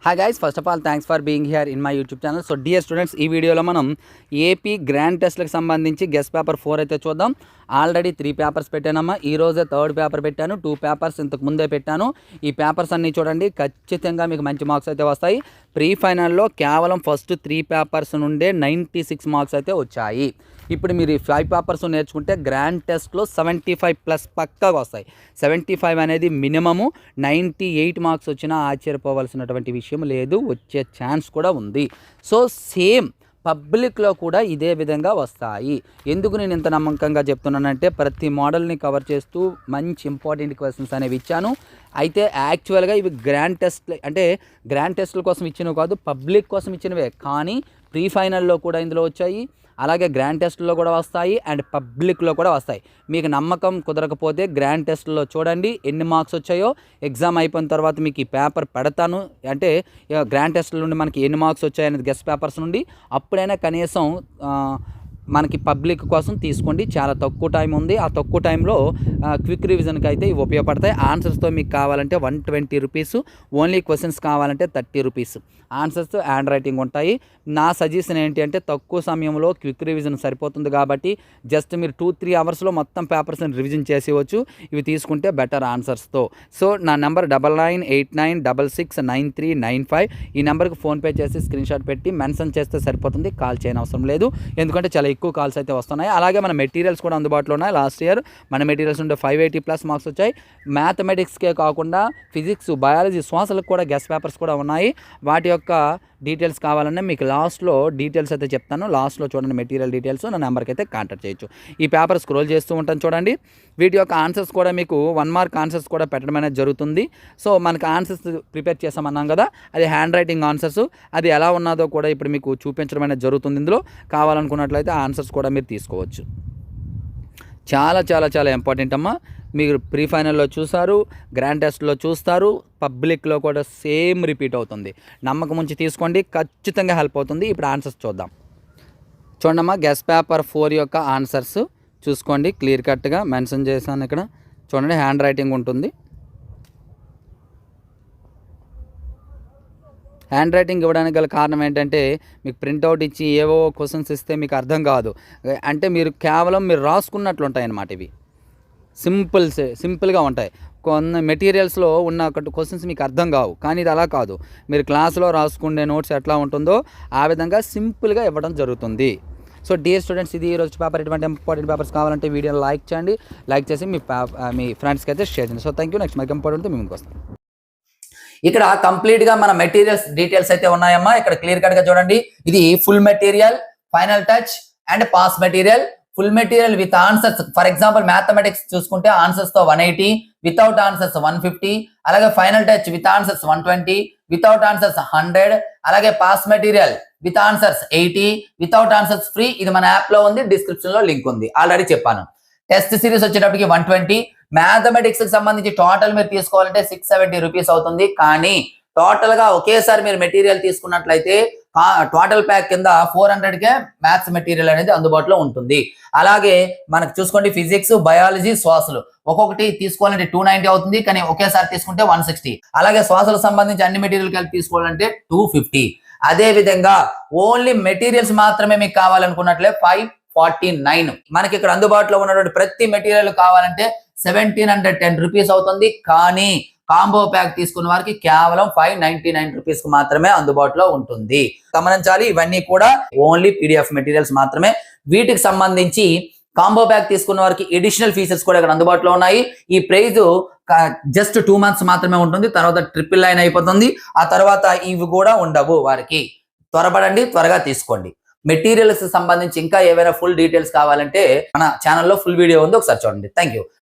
Hi guys, first of all thanks for being here in my YouTube channel. So dear students, ఈ వీడియోలో మనం AP grand టెస్ట్లకు సంబంధించి guest paper 4 అయితే చూద్దాం. Already 3 papers పెట్టానమ్మా. ఈ రోజే 3rd పేపర్ పెట్టాను. 2 పేపర్స్ ఇంతకు ముందే పెట్టాను. ఈ పేపర్స్ అన్నీ చూడండి, ఖచ్చితంగా మీకు మంచి మార్క్స్ అయితే వస్తాయి. ప్రీ ఫైనల్లో కేవలం ఫస్ట్ 3 పేపర్స్ నుండే 96 మార్క్స్ అయితే వచ్చాయి. ఇప్పుడు మీరు ఈ 5 పేపర్స్ నేర్చుకుంటే గ్రాండ్ టెస్ట్లో 75+ పక్కాగా వస్తాయి. 75 అనేది మినిమము. 98 మార్క్స్ వచ్చినా ఆశ్చర్యపోవాల్సినటువంటి విషయం లేదు, వచ్చే ఛాన్స్ కూడా ఉంది. సో సేమ్ పబ్లిక్లో కూడా ఇదే విధంగా వస్తాయి. ఎందుకు నేను ఇంత నమ్మకంగా చెప్తున్నానంటే ప్రతి మోడల్ని కవర్ చేస్తూ మంచి ఇంపార్టెంట్ క్వశ్చన్స్ అనేవి ఇచ్చాను. అయితే యాక్చువల్గా ఇవి గ్రాండ్ టెస్ట్ అంటే గ్రాండ్ టెస్ట్ల కోసం ఇచ్చినవి కాదు, పబ్లిక్ కోసం ఇచ్చినవే. కానీ ప్రీ ఫైనల్లో కూడా ఇందులో వచ్చాయి, అలాగే గ్రాండ్ టెస్ట్లో కూడా వస్తాయి అండ్ పబ్లిక్లో కూడా వస్తాయి. మీకు నమ్మకం కుదరకపోతే గ్రాండ్ టెస్ట్లో చూడండి ఎన్ని మార్క్స్ వచ్చాయో. ఎగ్జామ్ అయిపోయిన తర్వాత మీకు ఈ పేపర్ పెడతాను, అంటే గ్రాండ్ టెస్ట్ల నుండి మనకి ఎన్ని మార్క్స్ వచ్చాయనేది గెస్ట్ పేపర్స్ నుండి. అప్పుడైనా కనీసం మనకి పబ్లిక్ కోసం తీసుకోండి. చాలా తక్కువ టైం ఉంది. ఆ తక్కువ టైంలో క్విక్ రివిజన్కి అయితే ఇవి ఉపయోగపడతాయి. ఆన్సర్స్తో మీకు కావాలంటే 120 రూపీస్, ఓన్లీ క్వశ్చన్స్ కావాలంటే 30 రూపీస్. ఆన్సర్స్ హ్యాండ్ రైటింగ్ ఉంటాయి. నా సజెషన్ ఏంటి అంటే తక్కువ సమయంలో క్విక్ రివిజన్ సరిపోతుంది కాబట్టి జస్ట్ మీరు 2-3 అవర్స్లో మొత్తం పేపర్స్ని రివిజన్ చేసేవచ్చు. ఇవి తీసుకుంటే బెటర్ ఆన్సర్స్తో. సో నా నెంబర్ 9989669395. ఈ నెంబర్కి ఫోన్పే చేసి స్క్రీన్షాట్ పెట్టి మెన్షన్ చేస్తే సరిపోతుంది. కాల్ చేయని అవసరం లేదు, ఎందుకంటే చాలా ఎక్కువ కాల్స్ అయితే వస్తున్నాయి. అలాగే మన మెటీరియల్స్ కూడా అందుబాటులో ఉన్నాయి. లాస్ట్ ఇయర్ మన మెటీరియల్స్ ఉంటే 580+ మార్క్స్ వచ్చాయి. మ్యాథమెటిక్స్కే కాకుండా ఫిజిక్స్, బయాలజీ, సోషల్కి కూడా గెస్ట్ పేపర్స్ కూడా ఉన్నాయి. వాటి యొక్క డీటెయిల్స్ కావాలన్నా మీకు లాస్ట్లో డీటెయిల్స్ అయితే చెప్తాను. లాస్ట్లో చూడండి మెటీరియల్ డీటెయిల్స్, నా నెంబర్కి అయితే కాంటాక్ట్ చేయొచ్చు. ఈ పేపర్ స్క్రోల్ చేస్తూ ఉంటాను చూడండి. వీటి యొక్క ఆన్సర్స్ కూడా మీకు 1 మార్క్ ఆన్సర్స్ కూడా పెట్టడం అనేది జరుగుతుంది. సో మనకి ఆన్సర్స్ ప్రిపేర్ చేసామన్నాం కదా, అది హ్యాండ్ రైటింగ్ ఆన్సర్స్. అది ఎలా ఉన్నదో కూడా ఇప్పుడు మీకు చూపించడం అనేది జరుగుతుంది. ఇందులో కావాలనుకున్నట్లయితే ఆన్సర్స్ కూడా మీరు తీసుకోవచ్చు. చాలా చాలా చాలా ఇంపార్టెంట్ అమ్మా. మీరు ప్రీ ఫైనల్లో చూసారు, గ్రాండ్ టెస్ట్లో చూస్తారు, పబ్లిక్లో కూడా సేమ్ రిపీట్ అవుతుంది. నమ్మకం ఉంచి తీసుకోండి, ఖచ్చితంగా హెల్ప్ అవుతుంది. ఇప్పుడు ఆన్సర్స్ చూద్దాం. చూడమ్మా, గెస్ట్ పేపర్ 4 యొక్క ఆన్సర్స్ చూసుకోండి. క్లియర్ కట్గా మెన్షన్ చేశాను ఇక్కడ చూడండి. హ్యాండ్ రైటింగ్ ఉంటుంది. హ్యాండ్ రైటింగ్ ఇవ్వడానికి గల కారణం ఏంటంటే మీకు ప్రింట్అవుట్ ఇచ్చి ఏవో క్వశ్చన్స్ ఇస్తే మీకు అర్థం కాదు. అంటే మీరు కేవలం మీరు రాసుకున్నట్లు ఉంటాయి అన్నమాట. ఇవి సింపుల్గా ఉంటాయి. కొన్ని మెటీరియల్స్లో ఉన్న క్వశ్చన్స్ మీకు అర్థం కావు, కానీ ఇది అలా కాదు. మీరు క్లాస్లో రాసుకునే నోట్స్ ఎట్లా ఉంటుందో ఆ విధంగా సింపుల్గా ఇవ్వడం జరుగుతుంది. సో డియర్ స్టూడెంట్స్, ఇది ఈరోజు పేపర్. ఇటువంటి ఇంపార్టెంట్ పేపర్స్ కావాలంటే వీడియోని లైక్ చేయండి. లైక్ చేసి మీ ఫ్రెండ్స్కి అయితే షేర్ చేయండి. So thank you. నెక్స్ట్ మరీ ఇంపార్టెంట్ మీ ముందుకు వస్తాం. ఇక్కడ కంప్లీట్గా మన మెటీరియల్స్ డీటెయిల్స్ అయితే ఉన్నాయమ్మా. ఇక్కడ క్లియర్ కట్గా చూడండి. ఇది full material, final touch and pass material. Full material with answers, for example mathematics చూసుకుంటే ఆన్సర్స్ తో 180, వితౌట్ ఆన్సర్స్ 150. అలాగే final touch with answers 120, without answers 100. అలాగే pass material with answers 80, without answers free. ఇది మన app లో ఉంది, description లో link ఉంది, ఆల్రెడీ చెప్పాను. టెస్ట్ సిరీస్ వచ్చేటప్పటికి 120. మ్యాథమెటిక్స్ కి సంబంధించి టోటల్ మీరు తీసుకోవాలంటే 670 రూపీస్ అవుతుంది. కానీ టోటల్ గా ఒకేసారి మీరు మెటీరియల్ తీసుకున్నట్లయితే టోటల్ ప్యాక్ కింద 400కే మ్యాథ్స్ మెటీరియల్ అనేది అందుబాటులో ఉంటుంది. అలాగే మనకు చూసుకోండి ఫిజిక్స్, బయాలజీ, సోషల్ ఒక్కొక్కటి తీసుకోవాలంటే 290 అవుతుంది, కానీ ఒకేసారి తీసుకుంటే 160. అలాగే సోషల్ సంబంధించి అన్ని మెటీరియల్ కలిపి తీసుకోవాలంటే 250. అదే విధంగా ఓన్లీ మెటీరియల్స్ మాత్రమే మీకు కావాలనుకున్నట్లే 549. మనకి ఇక్కడ అందుబాటులో ఉన్నటువంటి ప్రతి మెటీరియల్ కావాలంటే 1710 రూపీస్ అవుతుంది. కానీ కాంబో ప్యాక్ తీసుకున్న వారికి కేవలం 599 రూపీస్ కు మాత్రమే అందుబాటులో ఉంటుంది. గమనించాలి, ఇవన్నీ కూడా ఓన్లీ పీడిఎఫ్ మెటీరియల్స్ మాత్రమే. వీటికి సంబంధించి కాంబో ప్యాక్ తీసుకున్న వారికి ఎడిషనల్ ఫీచర్స్ కూడా ఇక్కడ అందుబాటులో ఉన్నాయి. ఈ ప్రైజ్ జస్ట్ 2 మంత్స్ మాత్రమే ఉంటుంది, తర్వాత 999 అయిపోతుంది. ఆ తర్వాత ఇవి కూడా ఉండవు వారికి. త్వరపడండి, త్వరగా తీసుకోండి. మెటీరియల్స్ సంబంధించి ఇంకా ఏవైనా ఫుల్ డీటెయిల్స్ కావాలంటే మన ఛానల్లో ఫుల్ వీడియో ఉంది, ఒకసారి చూడండి. Thank you.